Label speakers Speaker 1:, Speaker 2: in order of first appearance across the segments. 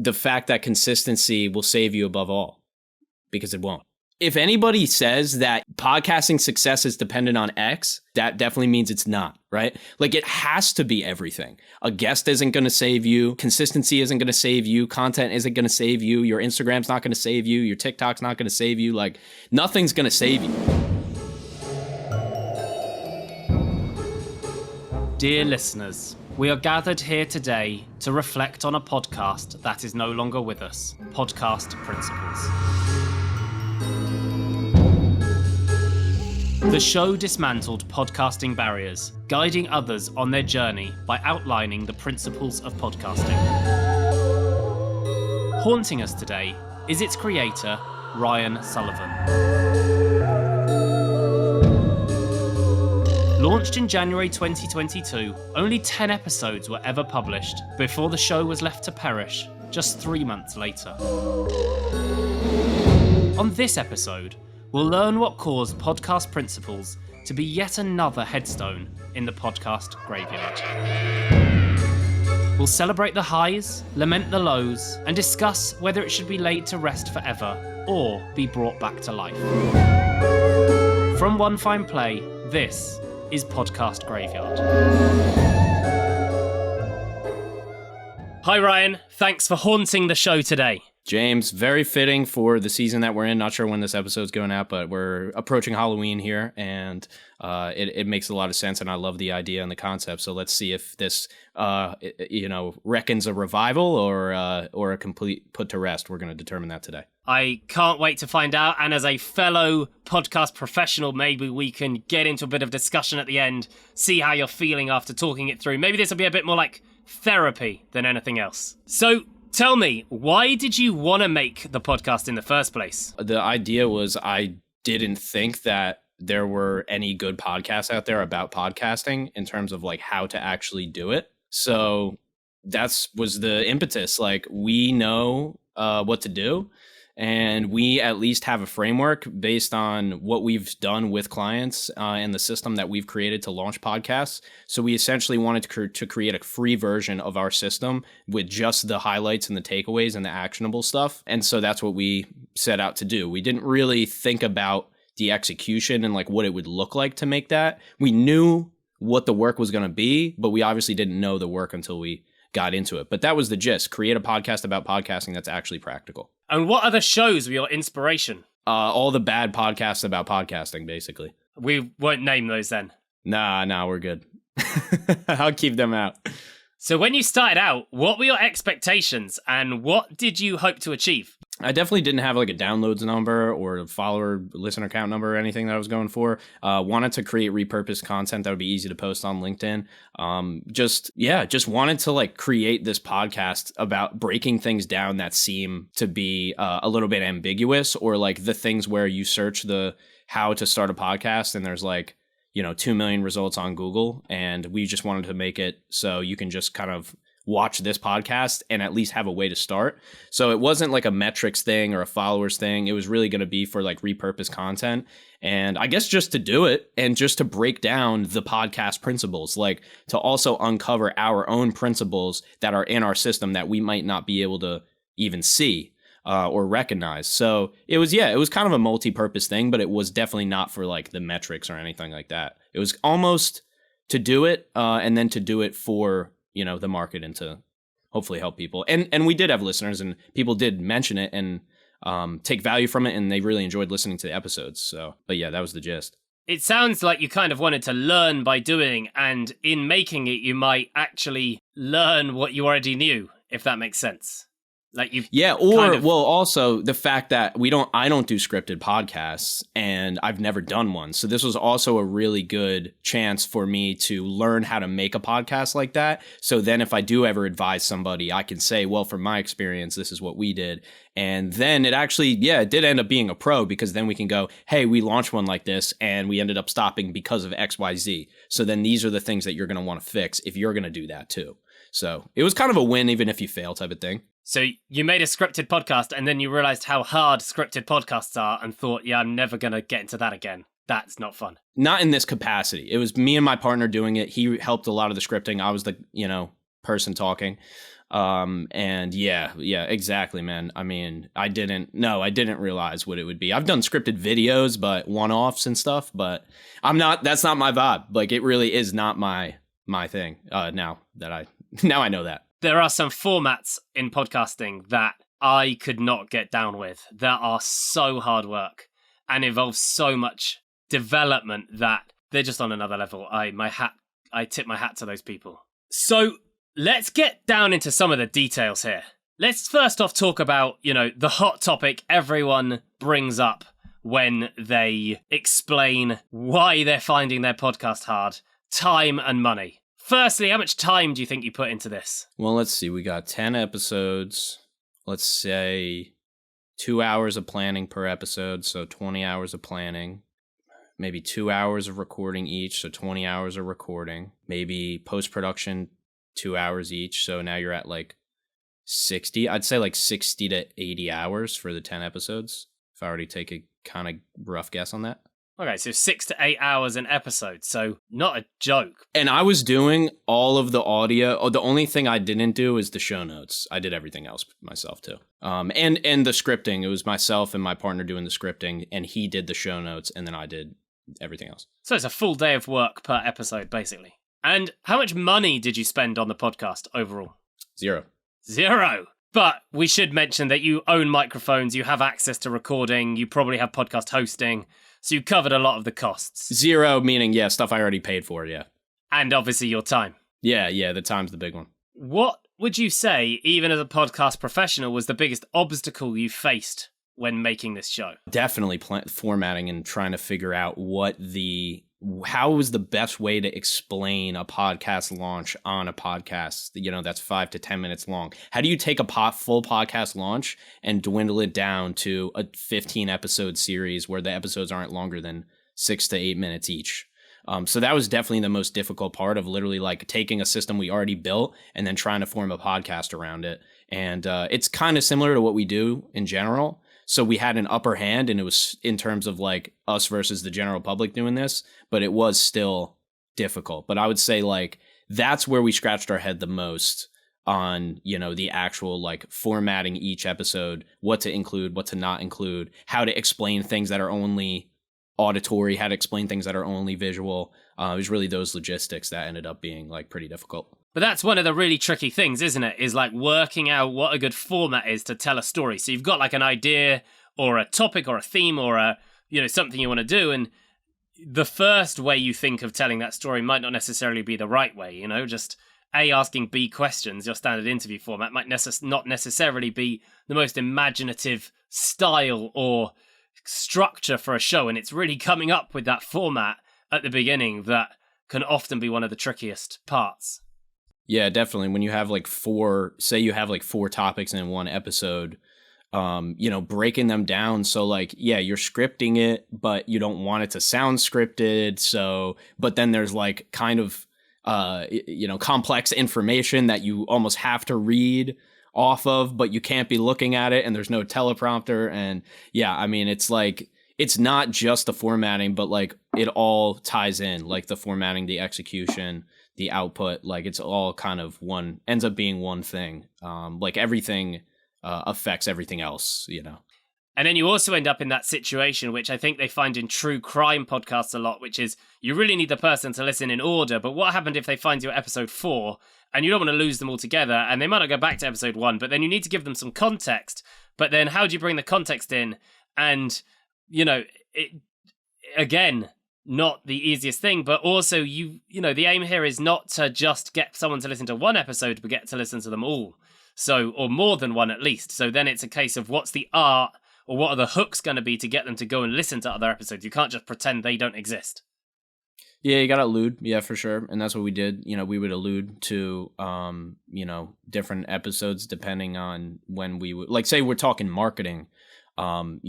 Speaker 1: the fact that consistency will save you above all, because it won't. If anybody says that podcasting success is dependent on X, that definitely means it's not, right? Like, it has to be everything. A guest isn't going to save you. Consistency isn't going to save you. Content isn't going to save you. Your Instagram's not going to save you. Your TikTok's not going to save you. Like, nothing's going to save you.
Speaker 2: Dear listeners, we are gathered here today to reflect on a podcast that is no longer with us, Podcast Principles. The show dismantled podcasting barriers, guiding others on their journey by outlining the principles of podcasting. Haunting us today is its creator, Ryan Sullivan. Launched in January 2022, only 10 episodes were ever published before the show was left to perish just 3 months later. On this episode, we'll learn what caused Podcast Principles to be yet another headstone in the podcast graveyard. We'll celebrate the highs, lament the lows, and discuss whether it should be laid to rest forever or be brought back to life. From One Fine Play, this is Podcast Graveyard. Hi Ryan, thanks for haunting the show today.
Speaker 1: James, very fitting for the season that we're in. Not sure when this episode's going out, but we're approaching Halloween here, and it makes a lot of sense, and I love the idea and the concept. So let's see if this, reckons a revival or a complete put to rest. We're going to determine that today.
Speaker 2: I can't wait to find out, and as a fellow podcast professional, maybe we can get into a bit of discussion at the end, see how you're feeling after talking it through. Maybe this will be a bit more like therapy than anything else. So, tell me, why did you want to make the podcast in the first place?
Speaker 1: The idea was I didn't think that there were any good podcasts out there about podcasting in terms of like how to actually do it. So that was the impetus. Like, we know what to do, and we at least have a framework based on what we've done with clients and the system that we've created to launch podcasts. So we essentially wanted to create a free version of our system with just the highlights and the takeaways and the actionable stuff. And so that's what we set out to do. We didn't really think about the execution and like what it would look like to make that. We knew what the work was going to be, but we obviously didn't know the work until we got into it. But that was the gist. Create a podcast about podcasting that's actually practical.
Speaker 2: And what other shows were your inspiration?
Speaker 1: All the bad podcasts about podcasting, basically.
Speaker 2: We won't name those then.
Speaker 1: Nah, we're good. I'll keep them out.
Speaker 2: So when you started out, what were your expectations and what did you hope to achieve?
Speaker 1: I definitely didn't have like a downloads number or a follower listener count number or anything that I was going for. Wanted to create repurposed content that would be easy to post on LinkedIn. Just wanted to like create this podcast about breaking things down that seem to be a little bit ambiguous, or like the things where you search the how to start a podcast and there's like, 2 million results on Google. And we just wanted to make it so you can just kind of watch this podcast and at least have a way to start. So it wasn't like a metrics thing or a followers thing. It was really going to be for like repurposed content. And I guess just to do it and just to break down the podcast principles, like to also uncover our own principles that are in our system that we might not be able to even see or recognize. So it was kind of a multi-purpose thing, but it was definitely not for like the metrics or anything like that. It was almost to do it and then to do it for the market and to hopefully help people. And we did have listeners and people did mention it and take value from it, and they really enjoyed listening to the episodes. So, but yeah, that was the gist.
Speaker 2: It sounds like you kind of wanted to learn by doing, and in making it, you might actually learn what you already knew, if that makes sense. Like
Speaker 1: also the fact that I don't do scripted podcasts and I've never done one. So this was also a really good chance for me to learn how to make a podcast like that. So then if I do ever advise somebody, I can say, well, from my experience, this is what we did. And then it actually, it did end up being a pro, because then we can go, hey, we launched one like this and we ended up stopping because of XYZ. So then these are the things that you're going to want to fix if you're going to do that too. So it was kind of a win, even if you fail, type of thing.
Speaker 2: So you made a scripted podcast and then you realized how hard scripted podcasts are and thought, I'm never going to get into that again. That's not fun.
Speaker 1: Not in this capacity. It was me and my partner doing it. He helped a lot of the scripting. I was the, person talking. And yeah, exactly, man. I mean, I didn't realize what it would be. I've done scripted videos, but one-offs and stuff, but that's not my vibe. Like, it really is not my thing. Now I know that.
Speaker 2: There are some formats in podcasting that I could not get down with, that are so hard work and involve so much development that they're just on another level. I tip my hat to those people. So let's get down into some of the details here. Let's first off talk about, the hot topic everyone brings up when they explain why they're finding their podcast hard: time and money. Firstly, how much time do you think you put into this?
Speaker 1: Well, let's see. We got 10 episodes. Let's say 2 hours of planning per episode, so 20 hours of planning. Maybe 2 hours of recording each, so 20 hours of recording. Maybe post-production, 2 hours each, so now you're at like 60. I'd say like 60 to 80 hours for the 10 episodes, if I already take a kind of rough guess on that.
Speaker 2: Okay, so 6 to 8 hours an episode, so not a joke.
Speaker 1: And I was doing all of the audio. Oh, the only thing I didn't do is the show notes. I did everything else myself too. And the scripting. It was myself and my partner doing the scripting, and he did the show notes, and then I did everything else.
Speaker 2: So it's a full day of work per episode, basically. And how much money did you spend on the podcast overall?
Speaker 1: Zero.
Speaker 2: But we should mention that you own microphones, you have access to recording, you probably have podcast hosting, so you covered a lot of the costs.
Speaker 1: Zero meaning, stuff I already paid for, yeah.
Speaker 2: And obviously your time.
Speaker 1: Yeah, the time's the big one.
Speaker 2: What would you say, even as a podcast professional, was the biggest obstacle you faced when making this show? Definitely
Speaker 1: formatting and trying to figure out how was the best way to explain a podcast launch on a podcast, that's 5 to 10 minutes long. How do you take a full podcast launch and dwindle it down to a 15 episode series where the episodes aren't longer than 6 to 8 minutes each? So that was definitely the most difficult part of literally like taking a system we already built and then trying to form a podcast around it. And it's kind of similar to what we do in general. So we had an upper hand, and it was in terms of like us versus the general public doing this, but it was still difficult. But I would say like that's where we scratched our head the most on, the actual like formatting each episode, what to include, what to not include, how to explain things that are only auditory, how to explain things that are only visual. It was really those logistics that ended up being like pretty difficult.
Speaker 2: But that's one of the really tricky things, isn't it? Is like working out what a good format is to tell a story. So you've got like an idea or a topic or a theme or something you want to do. And the first way you think of telling that story might not necessarily be the right way, just A, asking B questions, your standard interview format might not necessarily be the most imaginative style or structure for a show. And it's really coming up with that format at the beginning that can often be one of the trickiest parts.
Speaker 1: Yeah, definitely. When you have like four topics in one episode, breaking them down. So like, you're scripting it, but you don't want it to sound scripted. So, but then there's like kind of, complex information that you almost have to read off of, but you can't be looking at it, and there's no teleprompter. And it's like, it's not just the formatting, but like it all ties in, like the formatting, the execution, the output, like it's all kind of ends up being one thing. Like everything affects everything else,
Speaker 2: And then you also end up in that situation, which I think they find in true crime podcasts a lot, which is you really need the person to listen in order. But what happened if they find you at episode 4 and you don't want to lose them all together, and they might not go back to episode 1, but then you need to give them some context. But then how do you bring the context in? And, again, not the easiest thing, but also the aim here is not to just get someone to listen to one episode, but get to listen to them all. So, or more than one at least. So then it's a case of what's the art or what are the hooks going to be to get them to go and listen to other episodes. You can't just pretend they don't exist.
Speaker 1: Yeah, you got to allude. Yeah, for sure. And that's what we did. We would allude to, different episodes depending on when we would, like, say we're talking marketing, the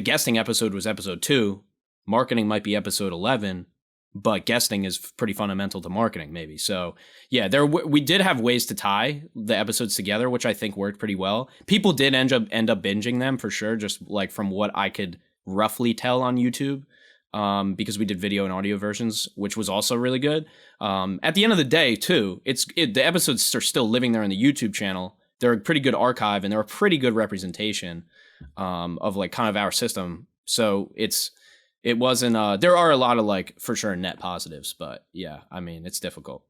Speaker 1: guesting episode was episode 2. Marketing might be episode 11, but guesting is pretty fundamental to marketing, maybe. So, yeah, we did have ways to tie the episodes together, which I think worked pretty well. People did end up binging them for sure, just like from what I could roughly tell on YouTube. because we did video and audio versions, which was also really good. At the end of the day, too, the episodes are still living there on the YouTube channel. They're a pretty good archive, and they're a pretty good representation of like kind of our system. So it wasn't. There are a lot of like for sure net positives, but yeah, I mean it's difficult.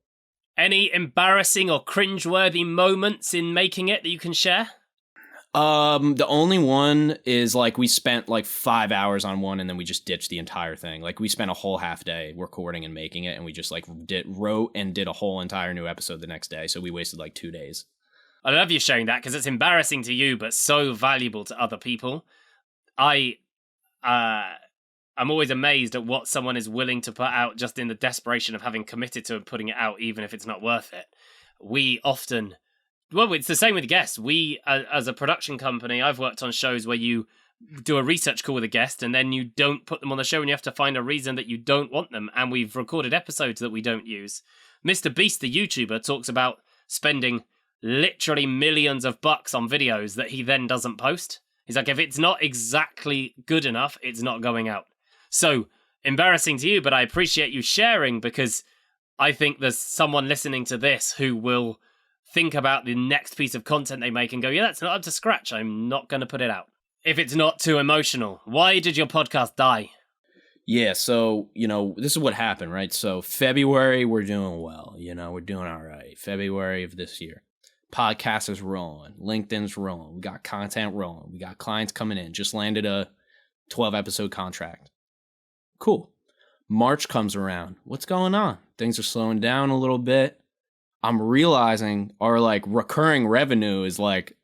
Speaker 2: Any embarrassing or cringeworthy moments in making it that you can share?
Speaker 1: The only one is like we spent like 5 hours on one and then we just ditched the entire thing. Like we spent a whole half day recording and making it, and we just like wrote and did a whole entire new episode the next day. So we wasted like 2 days.
Speaker 2: I love you sharing that because it's embarrassing to you, but so valuable to other people. I'm always amazed at what someone is willing to put out just in the desperation of having committed to putting it out, even if it's not worth it. We often, well, it's the same with guests. We, as a production company, I've worked on shows where you do a research call with a guest and then you don't put them on the show and you have to find a reason that you don't want them. And we've recorded episodes that we don't use. Mr. Beast, the YouTuber, talks about spending literally millions of bucks on videos that he then doesn't post. He's like, if it's not exactly good enough, it's not going out. So, embarrassing to you, but I appreciate you sharing because I think there's someone listening to this who will think about the next piece of content they make and go, yeah, that's not up to scratch. I'm not going to put it out. If it's not too emotional, why did your podcast die?
Speaker 1: Yeah, so, this is what happened, right? So February, we're doing well. We're doing all right. February of this year. Podcast is rolling. LinkedIn's rolling. We got content rolling. We got clients coming in. Just landed a 12-episode contract. Cool. March comes around. What's going on? Things are slowing down a little bit. I'm realizing our like recurring revenue is like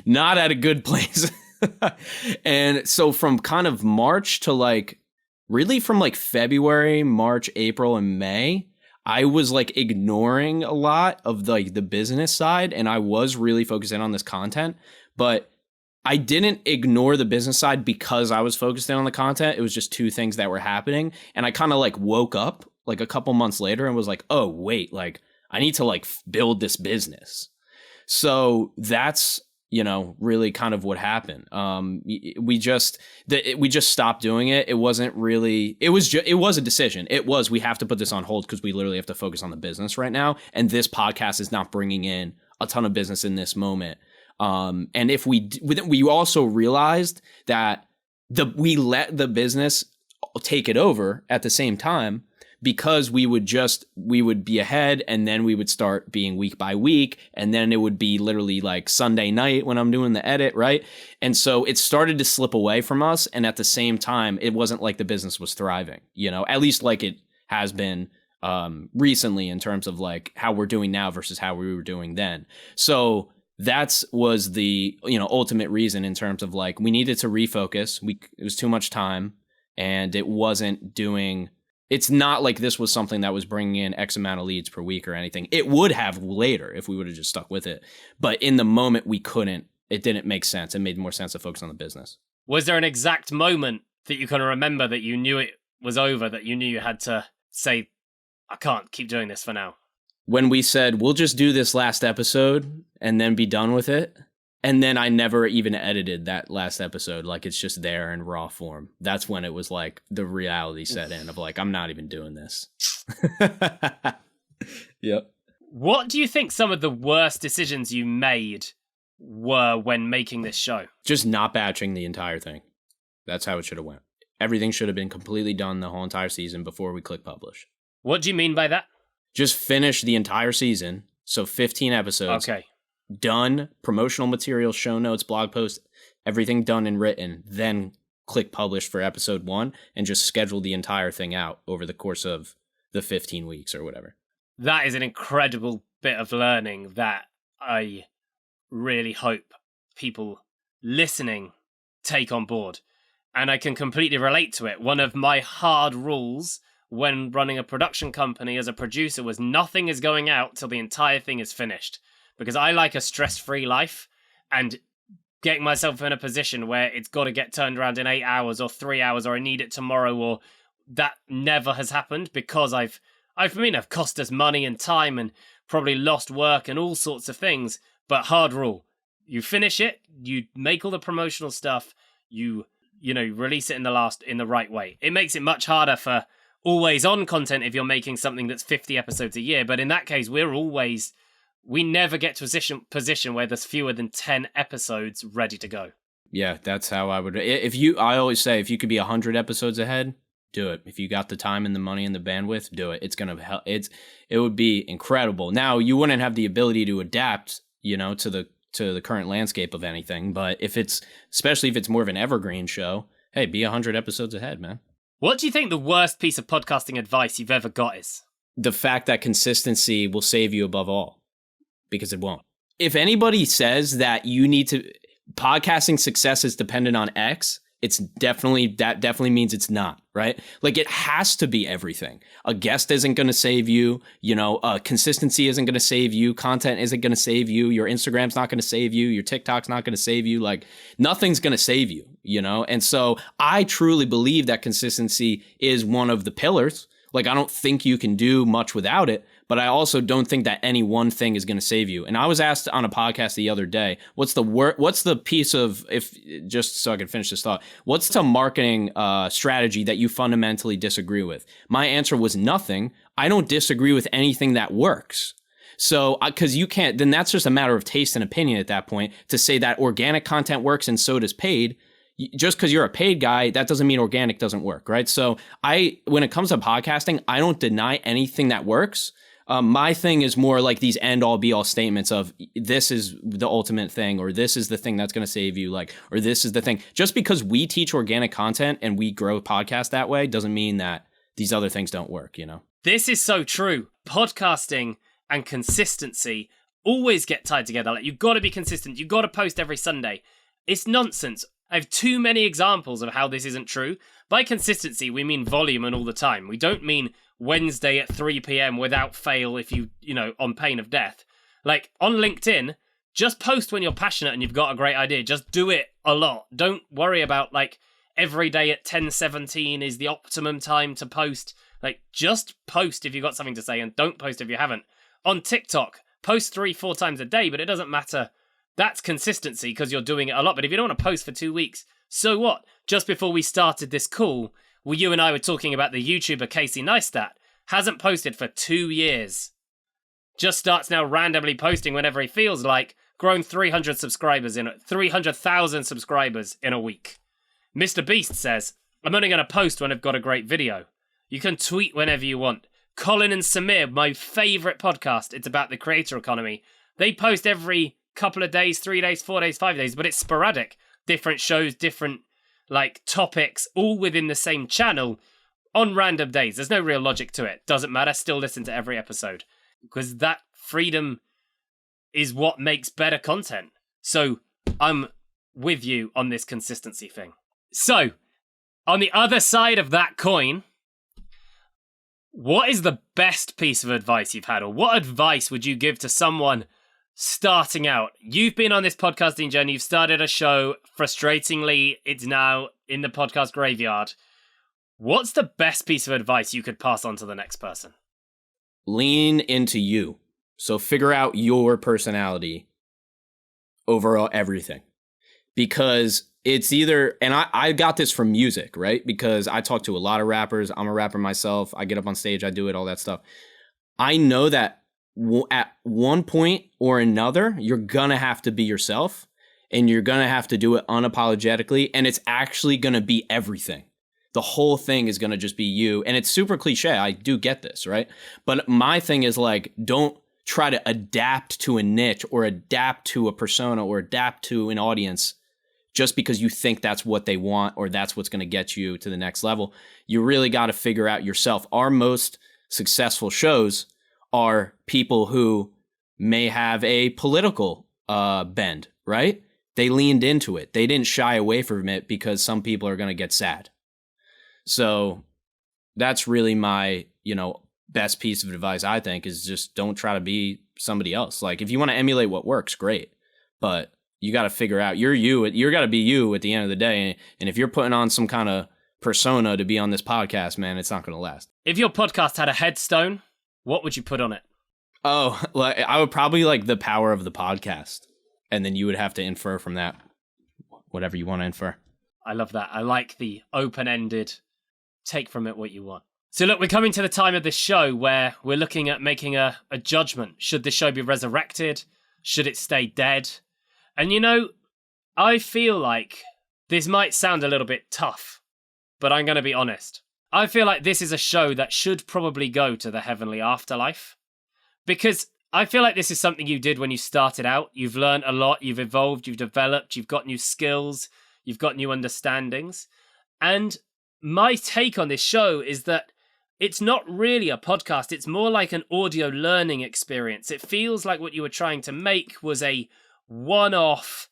Speaker 1: not at a good place. And so from kind of March to like really from like February, March, April, and May, I was like ignoring a lot of the business side, and I was really focusing on this content, but I didn't ignore the business side because I was focused in on the content. It was just two things that were happening. And I kind of like woke up like a couple months later and was like, oh, wait, like I need to like build this business. So that's, really kind of what happened. We just stopped doing it. It wasn't really, it was a decision. We have to put this on hold because we literally have to focus on the business right now. And this podcast is not bringing in a ton of business in this moment. And if we also realized that we let the business take it over at the same time, because we would be ahead, and then we would start being week by week, and then it would be literally like Sunday night when I'm doing the edit, right? And so it started to slip away from us, and at the same time, it wasn't like the business was thriving, at least like it has been recently in terms of like how we're doing now versus how we were doing then. So was the ultimate reason in terms of like we needed to refocus. It was too much time, and it wasn't doing. It's not like this was something that was bringing in X amount of leads per week or anything. It would have later if we would have just stuck with it. But in the moment, we couldn't. It didn't make sense. It made more sense to focus on the business.
Speaker 2: Was there an exact moment that you kind of remember that you knew it was over, that you knew you had to say, I can't keep doing this for now?
Speaker 1: When we said, we'll just do this last episode and then be done with it. And then I never even edited that last episode. Like it's just there in raw form. That's when it was like the reality set in of like, I'm not even doing this. Yep.
Speaker 2: What do you think some of the worst decisions you made were when making this show?
Speaker 1: Just not batching the entire thing. That's how it should have went. Everything should have been completely done the whole entire season before we click publish.
Speaker 2: What do you mean by that?
Speaker 1: Just finish the entire season. So 15 episodes.
Speaker 2: Okay.
Speaker 1: Done, promotional material, show notes, blog post, everything done and written, then click publish for episode 1 and just schedule the entire thing out over the course of the 15 weeks or whatever.
Speaker 2: That is an incredible bit of learning that I really hope people listening take on board. And I can completely relate to it. One of my hard rules when running a production company as a producer was nothing is going out till the entire thing is finished. Because I like a stress-free life, and getting myself in a position where it's got to get turned around in 8 hours or 3 hours, or I need it tomorrow, or that never has happened because I've cost us money and time and probably lost work and all sorts of things. But hard rule: you finish it, you make all the promotional stuff, you release it in the right way. It makes it much harder for always on content if you're making something that's 50 episodes a year. But in that case, we never get to a position where there's fewer than 10 episodes ready to go.
Speaker 1: Yeah, that's how I would. I always say, if you could be 100 episodes ahead, do it. If you got the time and the money and the bandwidth, do it. It's gonna help. It would be incredible. Now, you wouldn't have the ability to adapt, to the current landscape of anything. But especially if it's more of an evergreen show, hey, be 100 episodes ahead, man.
Speaker 2: What do you think the worst piece of podcasting advice you've ever got is?
Speaker 1: The fact that consistency will save you above all, because it won't. If anybody says that podcasting success is dependent on X, that definitely means it's not, right? Like, it has to be everything. A guest isn't going to save you, consistency isn't going to save you, content isn't going to save you, your Instagram's not going to save you, your TikTok's not going to save you, like, nothing's going to save you, And so I truly believe that consistency is one of the pillars. Like, I don't think you can do much without it, but I also don't think that any one thing is going to save you. And I was asked on a podcast the other day, what's the piece of, just so I can finish this thought, what's the marketing strategy that you fundamentally disagree with? My answer was nothing. I don't disagree with anything that works. So, because you can't, then that's just a matter of taste and opinion at that point, to say that organic content works and so does paid. Just because you're a paid guy, that doesn't mean organic doesn't work, right? So when it comes to podcasting, I don't deny anything that works. My thing is more like these end-all be-all statements of, this is the ultimate thing, or this is the thing that's going to save you, or this is the thing. Just because we teach organic content and we grow podcasts that way doesn't mean that these other things don't work,
Speaker 2: This is so true. Podcasting and consistency always get tied together. Like, you've got to be consistent. You've got to post every Sunday. It's nonsense. I have too many examples of how this isn't true. By consistency, we mean volume and all the time. We don't mean Wednesday at 3 p.m. without fail if on pain of death. Like, on LinkedIn, just post when you're passionate and you've got a great idea. Just do it a lot. Don't worry about, every day at 10:17 is the optimum time to post. Just post if you've got something to say, and don't post if you haven't. On TikTok, post 3-4 times a day, but it doesn't matter. That's consistency because you're doing it a lot. But if you don't want to post for 2 weeks, so what? Just before we started this call, you and I were talking about the YouTuber Casey Neistat. Hasn't posted for 2 years. Just starts now randomly posting whenever he feels like. Grown 300,000 subscribers in a week. Mr. Beast says, I'm only going to post when I've got a great video. You can tweet whenever you want. Colin and Samir, my favourite podcast, it's about the creator economy. They post every couple of days, 3 days, 4 days, 5 days, but it's sporadic. Different shows, different topics, all within the same channel on random days. There's no real logic to it. Doesn't matter. Still listen to every episode because that freedom is what makes better content. So I'm with you on this consistency thing. So on the other side of that coin, what is the best piece of advice you've had, or what advice would you give to someone starting out? You've been on this podcasting journey. You've started a show. Frustratingly, it's now in the podcast graveyard. What's the best piece of advice you could pass on to the next person?
Speaker 1: Lean into you. So figure out your personality over everything. Because it's either, and I got this from music, right? Because I talk to a lot of rappers. I'm a rapper myself. I get up on stage. I do it, all that stuff. I know that at one point or another, you're going to have to be yourself, and you're going to have to do it unapologetically. And it's actually going to be everything. The whole thing is going to just be you. And it's super cliche. I do get this, right? But my thing is don't try to adapt to a niche or adapt to a persona or adapt to an audience just because you think that's what they want or that's what's going to get you to the next level. You really got to figure out yourself. Our most successful shows are people who may have a political bend, right? They leaned into it. They didn't shy away from it because some people are going to get sad. So that's really my, best piece of advice, I think, is just don't try to be somebody else. If you want to emulate what works, great. But you got to figure out you got to be you at the end of the day. And if you're putting on some kind of persona to be on this podcast, man, it's not going to last.
Speaker 2: If your podcast had a headstone, what would you put on it?
Speaker 1: Oh, I would probably the power of the podcast. And then you would have to infer from that whatever you want to infer.
Speaker 2: I love that. I like the open-ended, take from it what you want. So look, we're coming to the time of this show where we're looking at making a judgment. Should this show be resurrected? Should it stay dead? And you know, I feel like this might sound a little bit tough, but I'm going to be honest. I feel like this is a show that should probably go to the heavenly afterlife, because I feel like this is something you did when you started out. You've learned a lot, you've evolved, you've developed, you've got new skills, you've got new understandings. And my take on this show is that it's not really a podcast. It's more like an audio learning experience. It feels like what you were trying to make was a one-off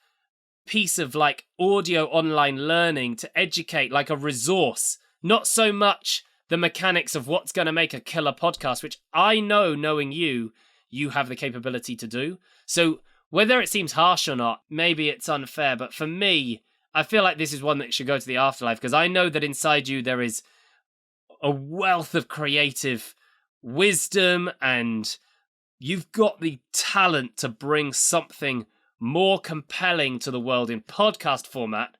Speaker 2: piece of like audio online learning to educate, like a resource, not so much the mechanics of what's going to make a killer podcast, which I know, knowing you have the capability to do. So whether it seems harsh or not, maybe it's unfair, but for me, I feel like this is one that should go to the afterlife, because I know that inside you there is a wealth of creative wisdom, and you've got the talent to bring something more compelling to the world in podcast format.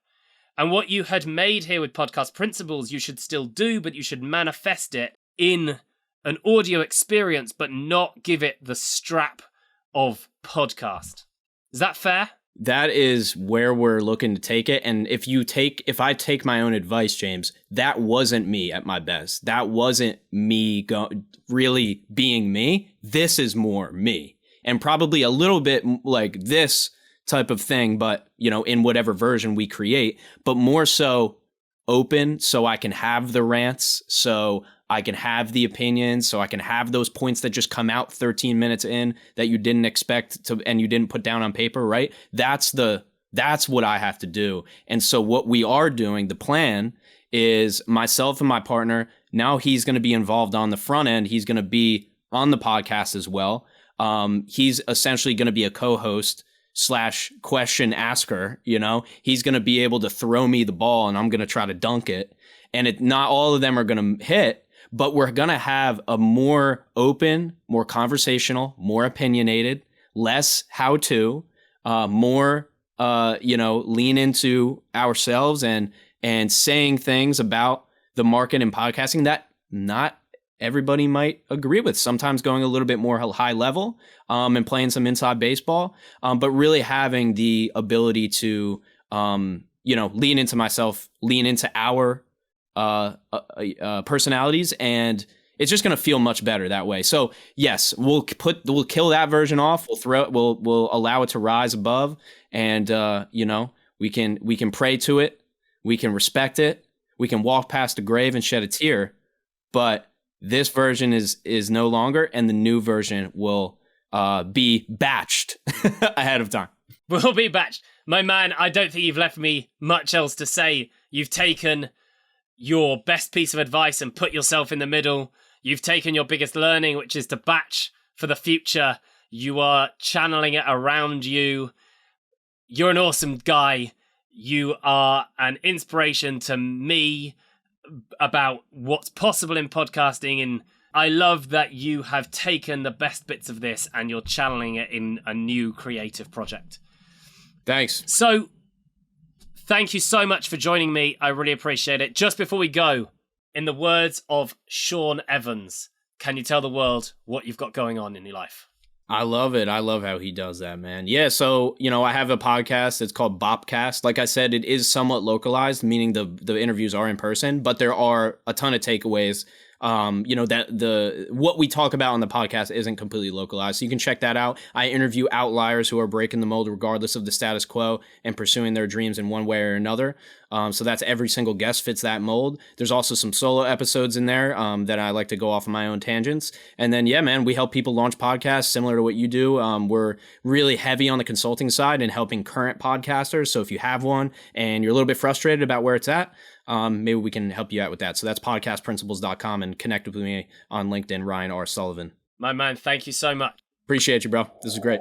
Speaker 2: And what you had made here with Podcast Principles, you should still do, but you should manifest it in an audio experience, but not give it the strap of podcast. Is that fair?
Speaker 1: That is where we're looking to take it. And if I take my own advice, James, that wasn't me at my best. That wasn't me really being me. This is more me, and probably a little bit like this type of thing, but you know, in whatever version we create, but more so open, so I can have the rants, so I can have the opinions, so I can have those points that just come out 13 minutes in that you didn't expect to, and you didn't put down on paper, right? That's what I have to do. And so what we are doing, the plan is myself and my partner, now he's going to be involved on the front end. He's going to be on the podcast as well. He's essentially going to be a co-host / question asker. You know, he's going to be able to throw me the ball and I'm going to try to dunk it. And not all of them are going to hit, but we're going to have a more open, more conversational, more opinionated, less how-to, more, lean into ourselves and saying things about the market and podcasting that not everybody might agree with. Sometimes going a little bit more high level and playing some inside baseball, but really having the ability to, lean into myself, lean into our personalities, and it's just going to feel much better that way. So yes, we'll kill that version off. We'll allow it to rise above, and we can pray to it, we can respect it, we can walk past the grave and shed a tear, but this version is no longer, and the new version will be batched ahead of time.
Speaker 2: Will be batched. My man, I don't think you've left me much else to say. You've taken your best piece of advice and put yourself in the middle. You've taken your biggest learning, which is to batch for the future. You are channeling it around you. You're an awesome guy. You are an inspiration to me about what's possible in podcasting, and I love that you have taken the best bits of this and you're channeling it in a new creative project.
Speaker 1: Thanks.
Speaker 2: So thank you so much for joining me. I really appreciate it. Just before we go, in the words of Sean Evans, can you tell the world what you've got going on in your life?
Speaker 1: I love it. I love how he does that, man. Yeah, so, I have a podcast. It's called Bopcast. Like I said, it is somewhat localized, meaning the interviews are in person, but there are a ton of takeaways. That what we talk about on the podcast isn't completely localized. So you can check that out. I interview outliers who are breaking the mold regardless of the status quo and pursuing their dreams in one way or another. So that's every single guest fits that mold. There's also some solo episodes in there that I like to go off on my own tangents. And then, yeah, man, we help people launch podcasts similar to what you do. We're really heavy on the consulting side and helping current podcasters. So if you have one and you're a little bit frustrated about where it's at, maybe we can help you out with that. So that's podcastprinciples.com, and connect with me on LinkedIn, Ryan R. Sullivan.
Speaker 2: My man, thank you so much.
Speaker 1: Appreciate you, bro. This is great.